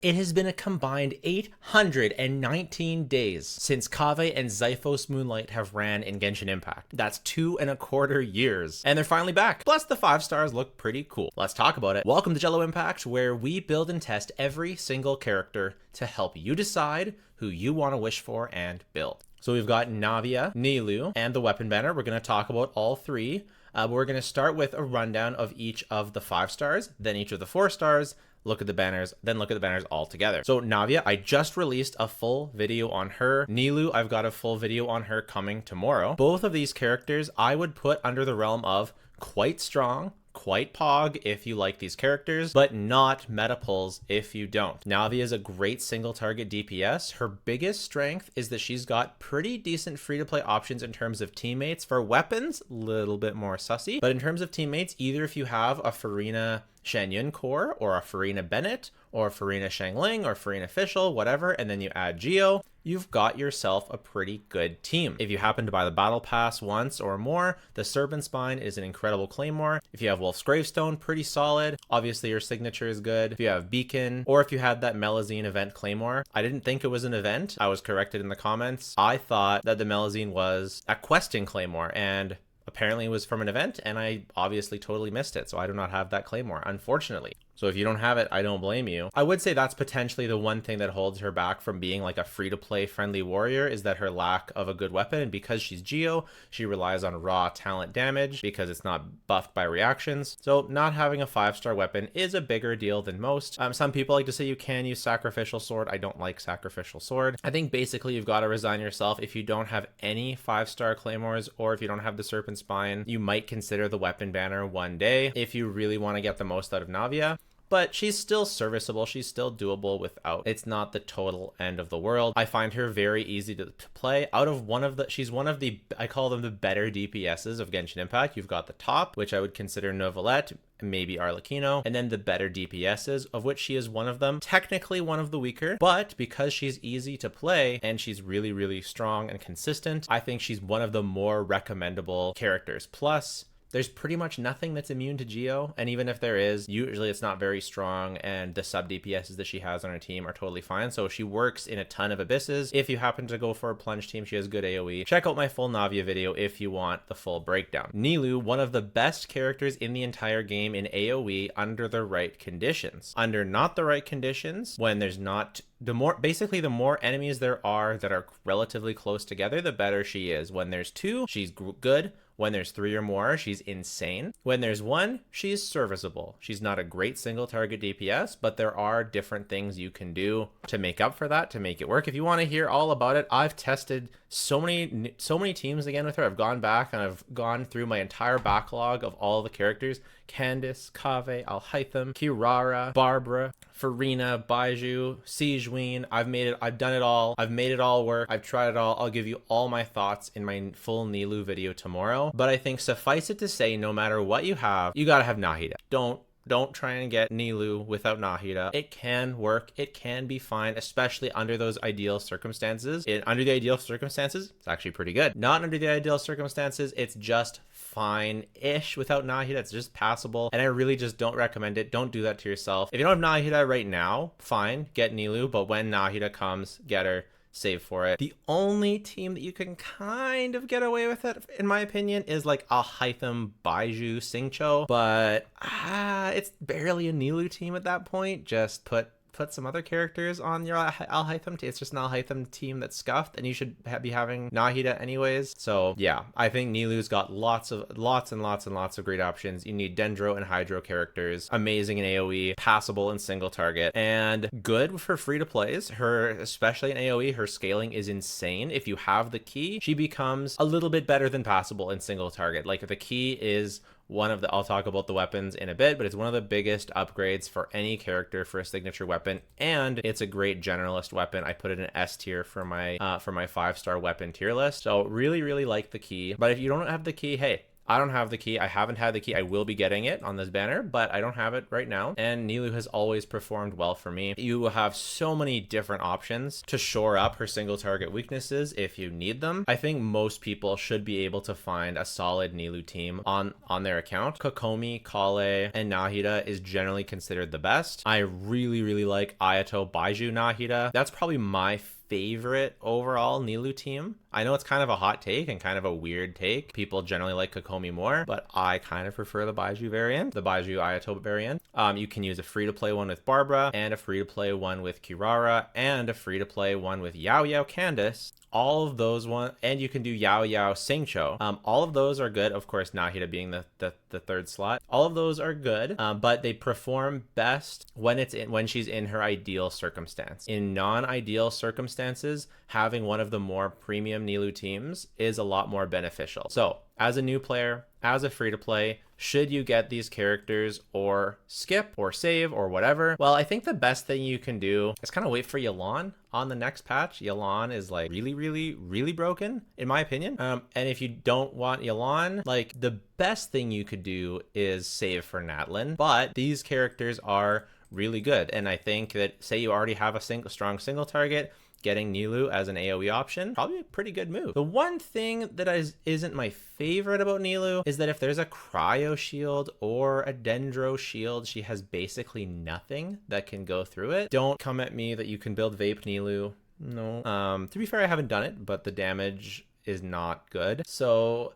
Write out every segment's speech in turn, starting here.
It has been a combined 819 days since Kaveh and Zyphos Moonlight have ran in Genshin Impact. That's 2.25 years. And they're finally back. Plus the 5 stars look pretty cool. Let's talk about it. Welcome to Jello Impact, where we build and test every single character to help you decide who you want to wish for and build. So we've got Navia, Nilou, and the weapon banner. We're going to talk about all three. We're going to start with a rundown of each of the 5 stars, then each of the 4 stars, look at the banners, then look at the banners all together. So Navia, I just released a full video on her. Nilou, I've got a full video on her coming tomorrow. Both of these characters I would put under the realm of quite strong, quite pog if you like these characters, but not meta pulls if you don't. Navia is a great single target DPS. Her biggest strength is that she's got pretty decent free-to-play options in terms of teammates. For weapons, a little bit more sussy, but in terms of teammates, either if you have a Farina Shangyun core or a Farina Bennett or a Farina Shangling or Farina Fischl, whatever, and then you add Geo, you've got yourself a pretty good team. If you happen to buy the battle pass once or more, the Serpent Spine is an incredible claymore. If you have Wolf's Gravestone, pretty solid. Obviously your signature is good. If you have Beacon, or if you had that Melazine event claymore, I didn't think it was an event. I was corrected in the comments. I thought that the Melazine was a questing claymore, and apparently it was from an event, and I obviously totally missed it, so I do not have that claymore, unfortunately. So if you don't have it, I don't blame you. I would say that's potentially the one thing that holds her back from being like a free-to-play friendly warrior, is that her lack of a good weapon. And because she's Geo, she relies on raw talent damage because it's not buffed by reactions. So not having a 5-star weapon is a bigger deal than most. Some people like to say you can use Sacrificial Sword. I don't like Sacrificial Sword. I think basically you've got to resign yourself. If you don't have any 5-star claymores, or if you don't have the Serpent Spine, you might consider the weapon banner one day if you really want to get the most out of Navia. But she's still serviceable. She's still doable without. It's not the total end of the world. I find her very easy to play. She's one of the, I call them the better DPSs of Genshin Impact. You've got the top, which I would consider Neuvillette, maybe Arlecchino, and then the better DPSs, of which she is one of them. Technically one of the weaker, but because she's easy to play and she's really, really strong and consistent, I think she's one of the more recommendable characters. Plus, there's pretty much nothing that's immune to Geo, and even if there is, usually it's not very strong, and the sub DPSs that she has on her team are totally fine. So she works in a ton of abysses. If you happen to go for a plunge team, she has good AoE. Check out my full Navia video if you want the full breakdown. Nilou, one of the best characters in the entire game in AoE under the right conditions. Under not the right conditions, when there's not, the more enemies there are that are relatively close together, the better she is. When there's 2, she's good. When there's 3 or more, she's insane. When there's 1, she's serviceable. She's not a great single target DPS, but there are different things you can do to make up for that, to make it work. If you want to hear all about it, I've tested so many teams again with her. I've gone back and I've gone through my entire backlog of all the characters. Candace, Kaveh, Alhaitham, Kirara, Barbara, Farina, Baiju, Sigewinne. I've done it all. I've made it all work. I've tried it all. I'll give you all my thoughts in my full Nilou video tomorrow. But I think suffice it to say, no matter what you have, you gotta have Nahida. Don't try and get Nilou without Nahida. It can work. It can be fine, especially under those ideal circumstances. Under the ideal circumstances, it's actually pretty good. Not under the ideal circumstances, it's just fine-ish without Nahida. It's just passable, and I really just don't recommend it. Don't do that to yourself. If you don't have Nahida right now, fine, get Nilou, but when Nahida comes, get her. Save for it. The only team that you can kind of get away with it, in my opinion, is like Alhaitham, Baiju, Xingqiu, but it's barely a Nilou team at that point. Just put some other characters on your Alhaitham team. It's just an Alhaitham team that's scuffed, and you should be having Nahida anyways. So yeah, I think Nilou's got lots and lots of great options. You need Dendro and Hydro characters, amazing in AoE, passable in single target, and good for free to plays. Her, especially in AoE, her scaling is insane. If you have the key, she becomes a little bit better than passable in single target. Like, the key is I'll talk about the weapons in a bit, but it's one of the biggest upgrades for any character for a signature weapon, and it's a great generalist weapon. I put it in S tier for my 5-star weapon tier list. So really, really like the key. But if you don't have the key, hey, I don't have the key. I haven't had the key. I will be getting it on this banner, but I don't have it right now. And Nilou has always performed well for me. You have so many different options to shore up her single target weaknesses if you need them. I think most people should be able to find a solid Nilou team on their account. Kokomi, Kale, and Nahida is generally considered the best. I really like Ayato, Baiju, Nahida. That's probably my favorite overall Nilou team. I know it's kind of a hot take and kind of a weird take. People generally like Kokomi more, but I kind of prefer the Baiju variant, the Baiju Ayato variant. You can use a free-to-play one with Barbara, and a free-to-play one with Kirara, and a free-to-play one with Yao Yao Candace. All of those and you can do Yao Yao Singcho. All of those are good. Of course, Nahida being the third slot. All of those are good, but they perform best when she's in her ideal circumstance. In non-ideal circumstances, having one of the more premium Nilou teams is a lot more beneficial. So, as a new player, as a free-to-play, should you get these characters or skip or save or whatever? Well, I think the best thing you can do is kind of wait for Yelan on the next patch. Yelan is like really broken, in my opinion. And if you don't want Yelan, like the best thing you could do is save for Natlin. But these characters are really good. And I think that, say you already have a strong single target, getting Nilou as an AoE option, probably a pretty good move. The one thing that isn't my favorite about Nilou is that if there's a cryo shield or a dendro shield, she has basically nothing that can go through it. Don't come at me that you can build vape Nilou. No. To be fair, I haven't done it, but the damage is not good. So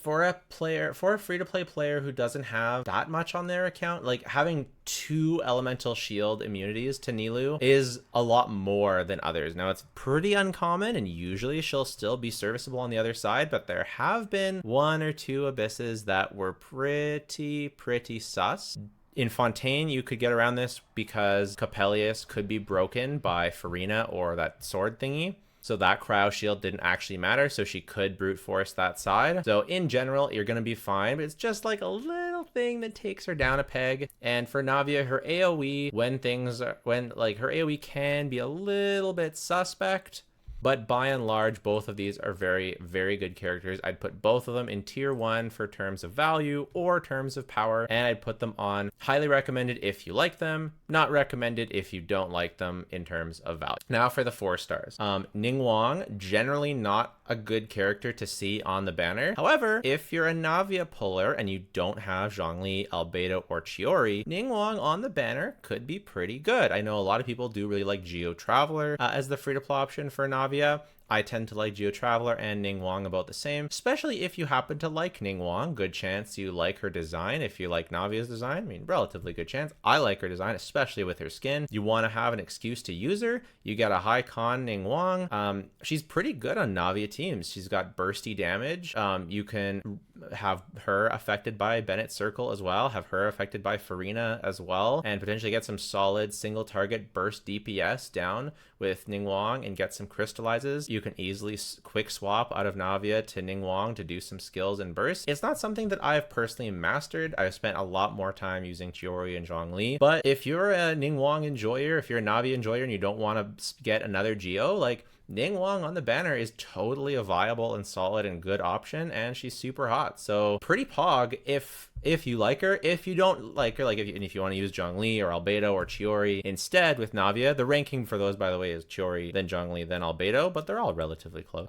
for a free-to-play player who doesn't have that much on their account, like having 2 elemental shield immunities to Nilou is a lot more than others. Now, it's pretty uncommon, and usually she'll still be serviceable on the other side, but there have been 1 or 2 abysses that were pretty sus. In Fontaine, you could get around this because Coppelius could be broken by Farina or that sword thingy. So that cryo shield didn't actually matter, so she could brute force that side. So in general, you're going to be fine, but it's just like a little thing that takes her down a peg. And for Navia, her AoE, her AoE can be a little bit suspect, but by and large, both of these are very good characters. I'd put both of them in tier 1 for terms of value or terms of power, and I'd put them on highly recommended if you like them, not recommended if you don't like them in terms of value. Now for the 4 stars. Ningguang, generally not a good character to see on the banner. However, if you're a Navia puller and you don't have Zhongli, Albedo, or Chiori, Ningguang on the banner could be pretty good. I know a lot of people do really like Geo Traveler as the free-to-play option for Navia. I tend to like Geo Traveler and Ningguang about the same, especially if you happen to like Ningguang. Good chance you like her design. If you like Navia's design, I mean, relatively good chance. I like her design, especially with her skin. You want to have an excuse to use her. You get a high con Ningguang. She's pretty good on Navia teams. She's got bursty damage. You can have her affected by Bennett's Circle as well, have her affected by Farina as well, and potentially get some solid single target burst DPS down with Ningguang and get some crystallizes. You can easily quick swap out of Navia to Ningguang to do some skills and bursts. It's not something that I've personally mastered. I've spent a lot more time using Chiori and Zhongli, but if you're a Ningguang enjoyer, if you're a Navia enjoyer and you don't want to get another Geo, like Ningguang on the banner is totally a viable and solid and good option, and she's super hot. So pretty pog if you like her. If you don't like her, like if you want to use Zhongli or Albedo or Chiori instead with Navia, the ranking for those, by the way, is Chiori, then Zhongli, then Albedo, but they're all relatively close.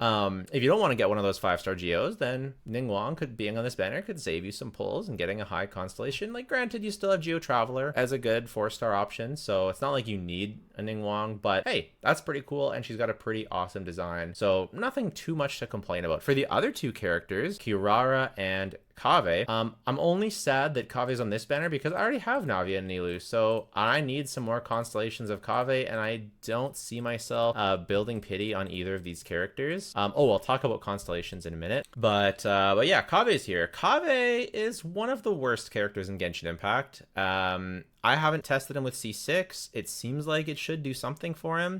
If you don't want to get one of those 5-star Geos, then Ningguang being on this banner could save you some pulls and getting a high constellation. Like, granted, you still have Geo Traveler as a good 4-star option, so it's not like you need a Ningguang, but hey, that's pretty cool, and she's got a pretty awesome design, so nothing too much to complain about. For the other 2 characters, Kirara and Kave, I'm only sad that Kave's on this banner because I already have Navia and Nilou, so I need some more constellations of Kave, and I don't see myself building pity on either of these characters. I'll talk about constellations in a minute, but yeah, Kave's here. Kave is one of the worst characters in Genshin Impact. I haven't tested him with C6. It seems like it should do something for him.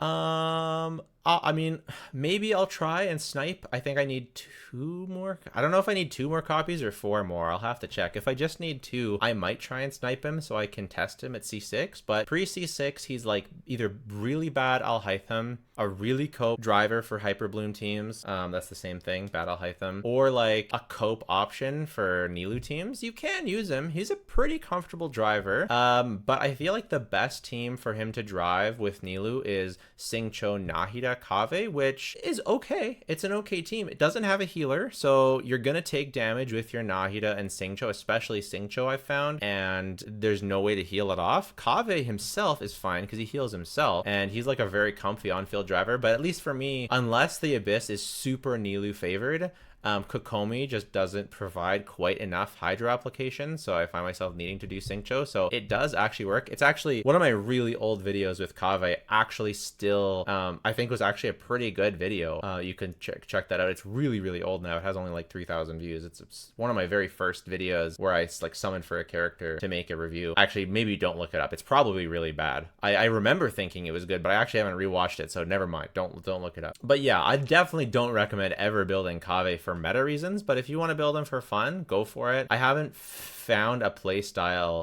I mean, maybe I'll try and snipe. I think I need 2 more. I don't know if I need 2 more copies or 4 more. I'll have to check. If I just need 2, I might try and snipe him so I can test him at C6. But pre-C6, he's like either really bad Alhaitham, a really cope driver for Hyperbloom teams. That's the same thing, bad Alhaitham. Or like a cope option for Nilou teams. You can use him. He's a pretty comfortable driver. But I feel like the best team for him to drive with Nilou is Shenhe Nahida Zhongli, which is okay. It's an okay team. It doesn't have a healer, so you're gonna take damage with your Nahida and Shenhe, especially Shenhe I've found, and there's no way to heal it off. Zhongli himself is fine because he heals himself, and he's like a very comfy on-field driver, but at least for me, unless the Abyss is super Nilou favored, Kokomi just doesn't provide quite enough hydro application, so I find myself needing to do Shenhe. So it does actually work. It's actually one of my really old videos with Kave actually still I think was actually a pretty good video. You can check that out. It's really old now. It has only like 3,000 views. It's one of my very first videos where I like summoned for a character to make a review. Actually, maybe don't look it up. It's probably really bad. I remember thinking it was good, but I actually haven't rewatched it, so never mind. Don't look it up. But yeah, I definitely don't recommend ever building Kave for meta reasons, but if you want to build them for fun, go for it. I haven't found a play style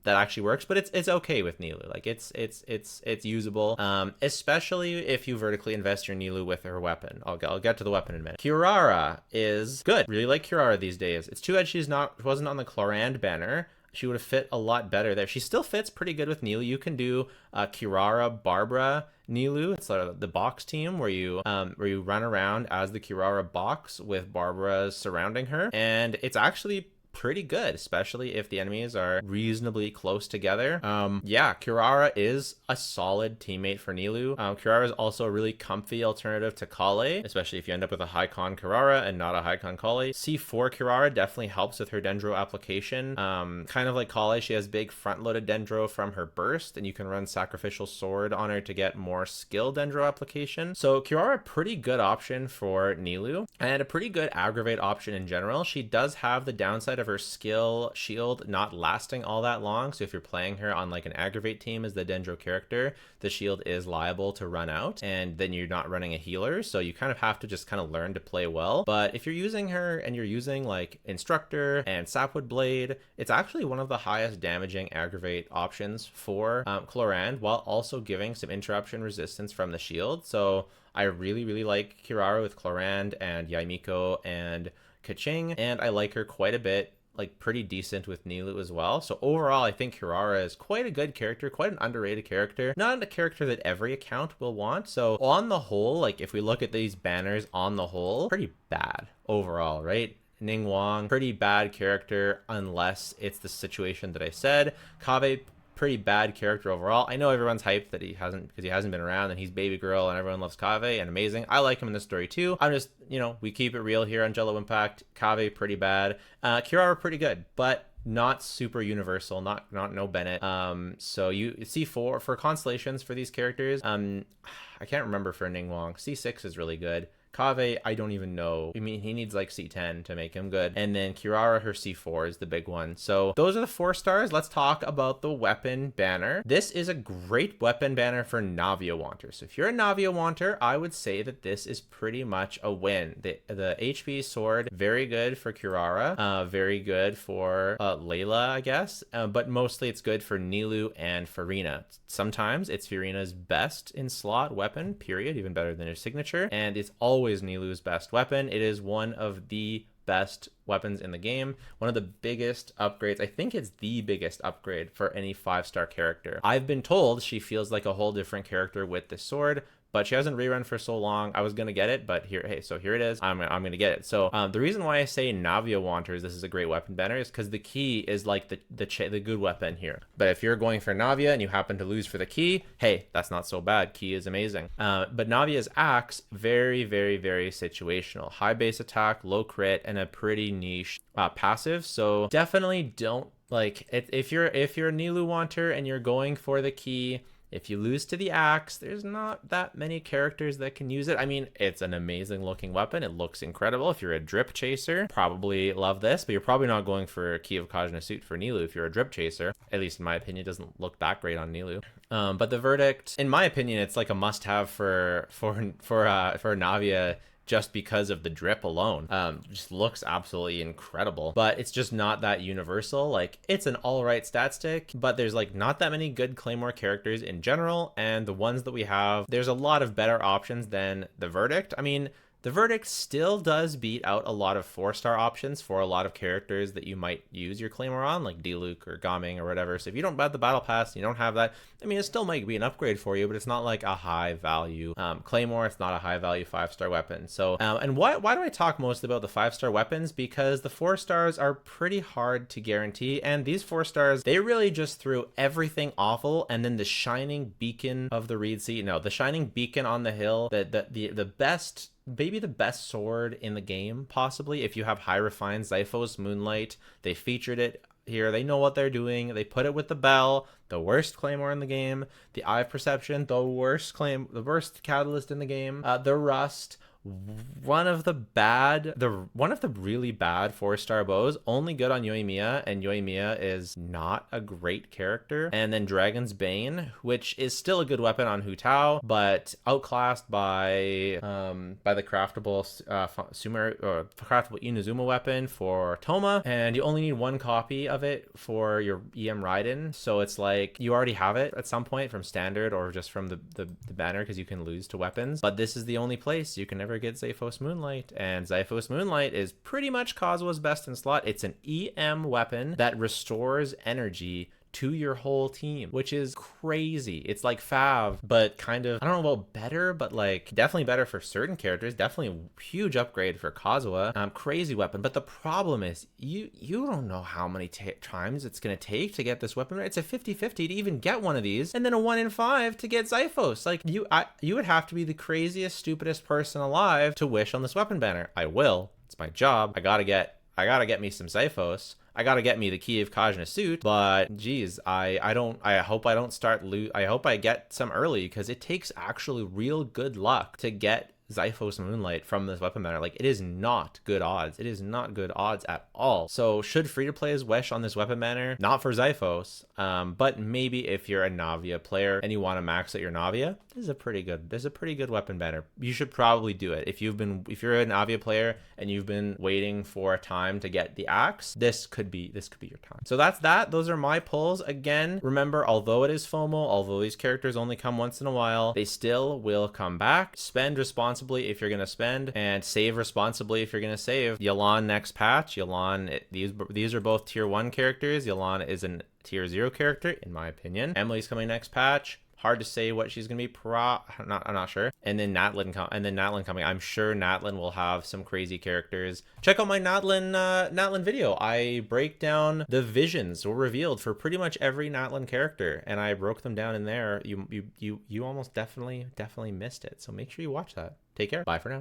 that actually works, but it's okay with Nilou. Like it's usable, especially if you vertically invest your Nilou with her weapon. I'll get to the weapon in a minute. Kirara is good. Really like Kirara these days. It's too bad she wasn't on the Chlorand banner. She would have fit a lot better there. She still fits pretty good with Nilou. You can do Kirara, Barbara, Nilou. It's the box team where you run around as the Kirara box with Barbara surrounding her, and it's actually pretty good, especially if the enemies are reasonably close together. Yeah, Kirara is a solid teammate for Nilou. Kirara is also a really comfy alternative to Kale, especially if you end up with a high con Kirara and not a high con Kale. C4 Kirara definitely helps with her dendro application. Kind of like Kale, she has big front-loaded dendro from her burst, and you can run Sacrificial Sword on her to get more skill dendro application. So Kirara, pretty good option for Nilou, and a pretty good aggravate option in general. She does have the downside of her skill shield not lasting all that long, so if you're playing her on like an aggravate team as the dendro character, the shield is liable to run out, and then you're not running a healer, so you kind of have to just kind of learn to play well. But if you're using her and you're using like Instructor and Sapwood Blade, it's actually one of the highest damaging aggravate options for Chlorand, while also giving some interruption resistance from the shield. So I really like Kirara with Chlorand and Yoimiya and Keqing, and I like her quite a bit, like pretty decent with Nilou as well. So overall, I think Kirara is quite a good character, quite an underrated character, not a character that every account will want. So on the whole, like if we look at these banners on the whole, pretty bad overall, right? Ning Wang, pretty bad character unless it's the situation that I said. Kave, pretty bad character overall. I know everyone's hyped that he hasn't been around, and he's baby girl and everyone loves Kave and amazing. I like him in this story too. I'm just, we keep it real here on Jello Impact. Kave pretty bad. Kirara pretty good, but not super universal, not no Bennett. So you see for constellations for these characters, I can't remember for Ning Wang. C6 is really good. Kave, I don't even know. I mean, he needs like C10 to make him good. And then Kirara, her C4 is the big one. So those are the 4 stars. Let's talk about the weapon banner. This is a great weapon banner for Navia wanters. So if you're a Navia wanter, I would say that this is pretty much a win. The HP sword, very good for Kirara, very good for Layla, I guess. But mostly it's good for Nilou and Furina. Sometimes it's Furina's best in slot weapon, period, even better than her signature. And it's always Nilou's best weapon. It is one of the best weapons in the game, one of the biggest upgrades. I think it's the biggest upgrade for any 5-star character. I've been told she feels like a whole different character with this sword, but she hasn't rerun for so long. I was gonna get it, but here it is. I'm gonna get it. So the reason why I say Navia wanters this is a great weapon banner is because the key is like the good weapon here. But if you're going for Navia and you happen to lose for the key, hey, that's not so bad. Key is amazing. But Navia's axe, very situational. High base attack, low crit, and a pretty niche passive. So definitely don't, like, if you're a Nilou wanter and you're going for the key, If you lose to the axe, there's not that many characters that can use it. I mean, it's an amazing looking weapon. It looks incredible. If you're a drip chaser, probably love this, but you're probably not going for Key of Kajna suit for Nilou if you're a drip chaser. At least in my opinion, it doesn't look that great on Nilou. But the verdict, in my opinion, it's like a must-have for Navia, just because of the drip alone. Just looks absolutely incredible, but it's just not that universal. Like, it's an all right stat stick, but there's like not that many good Claymore characters in general, and the ones that we have, there's a lot of better options than the verdict. I mean, the verdict still does beat out a lot of 4-star options for a lot of characters that you might use your Claymore on, like Diluc or Gaming or whatever. So if you don't buy the battle pass, you don't have that, I mean, it still might be an upgrade for you, but it's not like a high value Claymore. It's not a high value 5-star weapon. So and why do I talk most about the 5-star weapons? Because the 4-stars are pretty hard to guarantee, and these 4-stars, they really just threw everything awful, and then the shining beacon of the Reed Sea, no, the shining beacon on the hill, the best, maybe the best sword in the game, possibly, if you have high refined Zyphos Moonlight. They featured it here. They know what they're doing. They put it with the bell, the worst Claymore in the game, the Eye of Perception, the worst catalyst in the game, the Rust, one of the really bad 4-star bows, only good on yoimiya, and yoimiya is not a great character. And then Dragon's Bane, which is still a good weapon on Hu Tao, but outclassed by the craftable craftable Inazuma weapon for Toma, and you only need 1 copy of it for your EM Raiden. So it's like you already have it at some point from standard or just from the banner, because you can lose to weapons. But this is the only place you can never get Zyphos Moonlight, and Zyphos Moonlight is pretty much Kazuha's best in slot. It's an EM weapon that restores energy to your whole team, which is crazy. It's like Fav, but kind of, I don't know about better, but like definitely better for certain characters. Definitely a huge upgrade for Kazuha. Crazy weapon. But the problem is you don't know how many times it's going to take to get this weapon. It's a 50-50 to even get one of these, and then a 1 in 5 to get Zyphos. Like you would have to be the craziest, stupidest person alive to wish on this weapon banner. I will. It's my job. I gotta get me some Zyphos. I gotta get me the Key of Kajna suit, but geez, I hope I don't start I hope I get some early, because it takes actually real good luck to get Zyphos Moonlight from this weapon banner. Like, it is not good odds. It is not good odds at all. So should free-to-players wish on this weapon banner? Not for Zyphos, but maybe if you're a Navia player and you want to max out your Navia, there's a pretty good weapon banner. You should probably do it. If you're a Navia player and you've been waiting for a time to get the axe, this could be your time. So that's that. Those are my pulls. Again, remember, although it is FOMO, although these characters only come once in a while, they still will come back. Spend responsibly if you're going to spend, and save responsibly if you're going to save. Yelan next patch. Yelan, these are both tier 1 characters. Yelan is a tier 0 character, in my opinion. Emily's coming next patch. Hard to say what she's gonna be. I'm not sure. And then Natlin coming. I'm sure Natlin will have some crazy characters. Check out my Natlin video. I break down the visions were revealed for pretty much every Natlin character, and I broke them down in there. You almost definitely missed it. So make sure you watch that. Take care. Bye for now.